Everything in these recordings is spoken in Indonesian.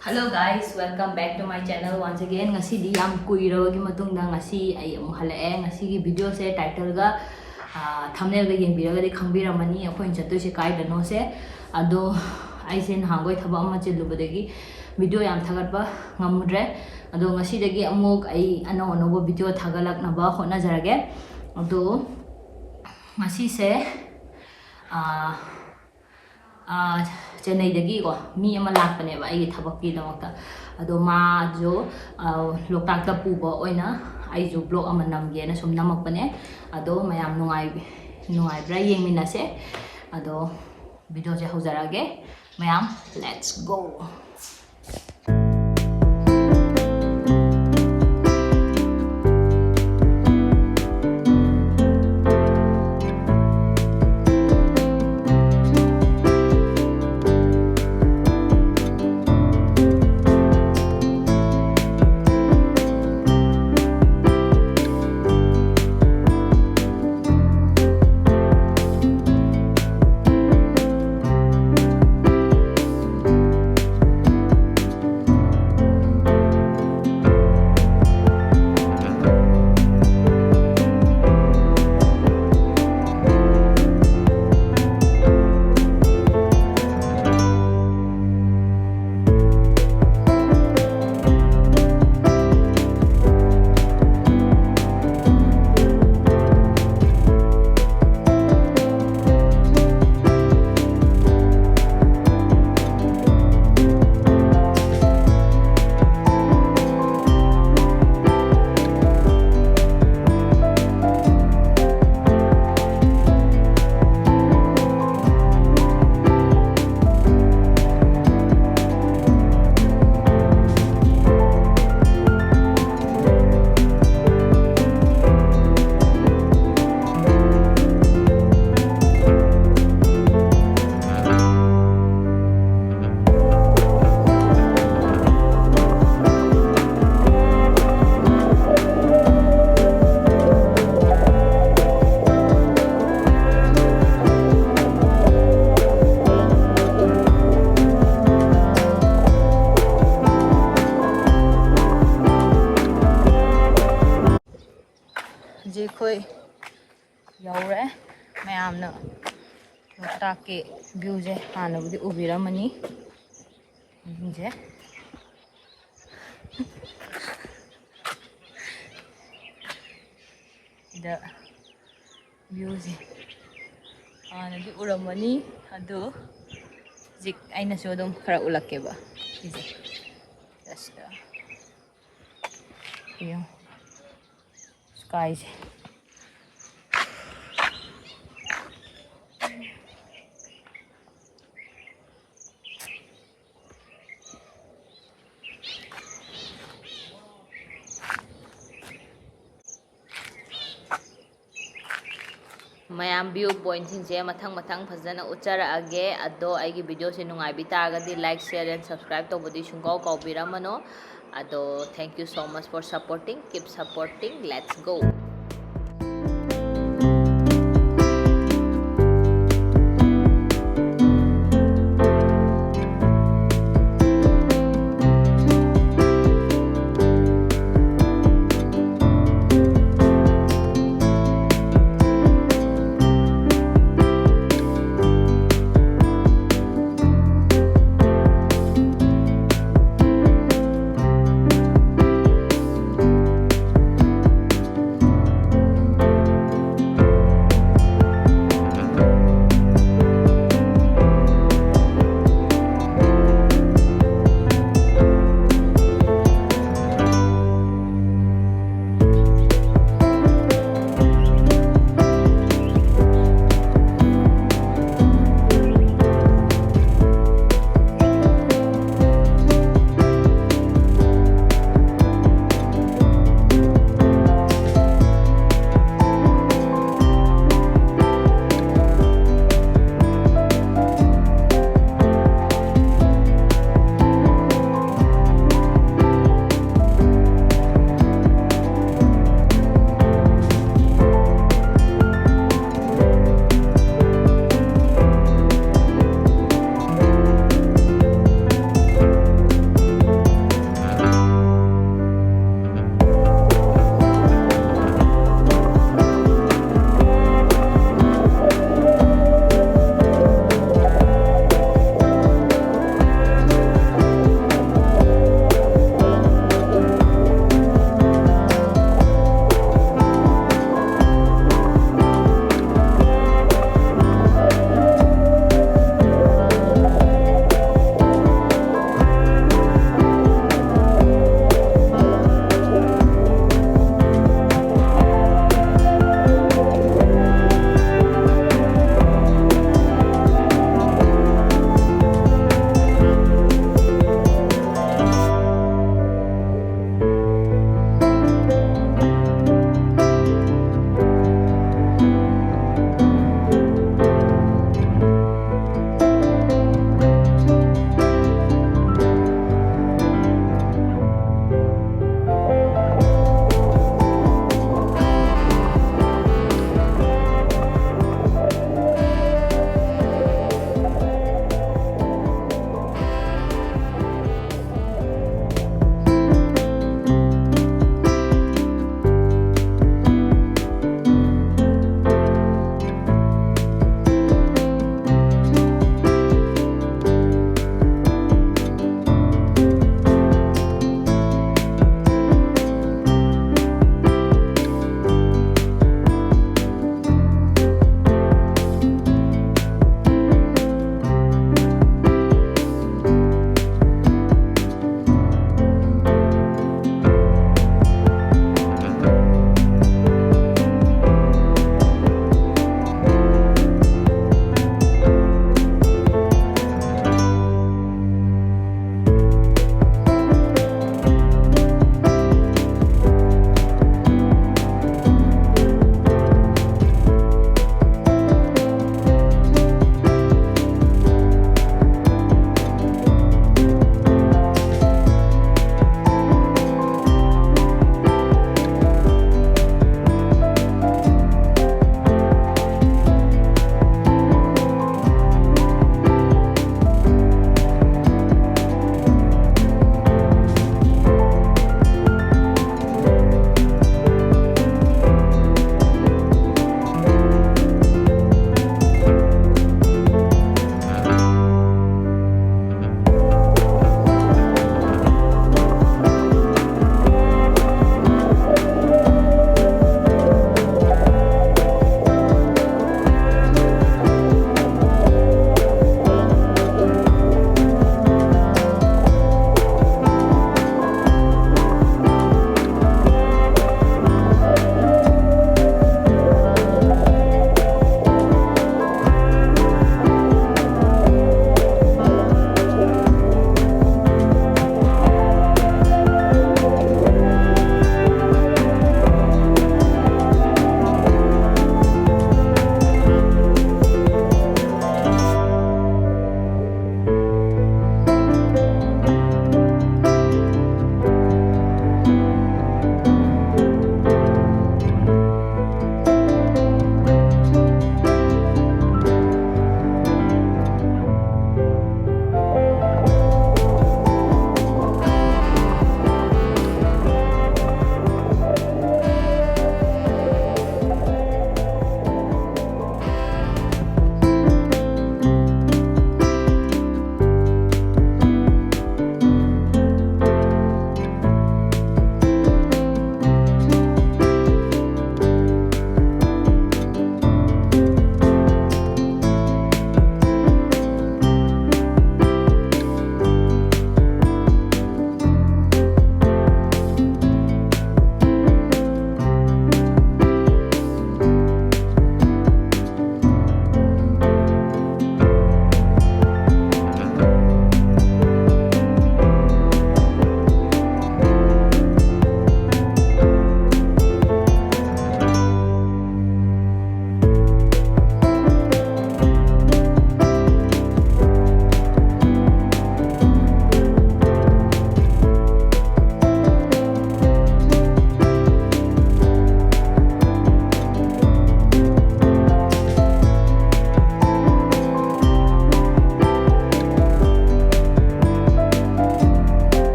Hello guys, welcome back to my channel once again. Ngasi di yam kuirawagi matungda ngasi ay amuk halae ngasi gi video se title ga thumbnail ga yengbiraga di khangbiramani akhoi chattoise kai dano se ado ai sen hangoi thaba ama chilubadagi video yam thagatba ngamudre ado ngasi dagi amuk ai ano video thagalak naba hona jarage ado ngasi se Chennai dagi ko mi ama lakpane ba ai thabak ki damakta ado ma jo Loktak ta puba oina ai jo blog ama namge na sum namakpane ado mayam nungai bra yengminase ado video je haujarage mayam let's go. Khoi yaure mayamna Loktak ke view je hana budi ubiramani je ida view je hana di uramani ado zik aina so dum khara ulakke ba ije just view sky je mayam view point se mathang phajana uchara age ado aigi video se nungai bi tagadi like share and subscribe to bodi sungau kau biramano ado thank you so much for supporting, keep supporting, let's go.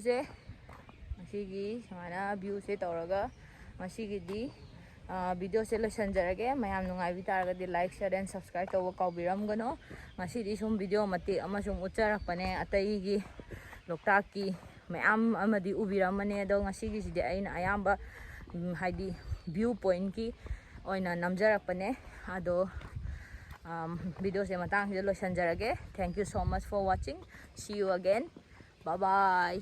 से सूमाना व्यू से तौरगा video से लोसनजरगे मैम नुंगाइबी तारगदि like share and subscribe तब काउबिरमगनो सूम वीडियो मते उच्चरपने अतईगी लोकटाक की मैम उबिरमने अयाब हाइदी व्यू पॉइंट की नमजरपने वीडियो से लोसनजरगे thank you so much for watching see you again bye bye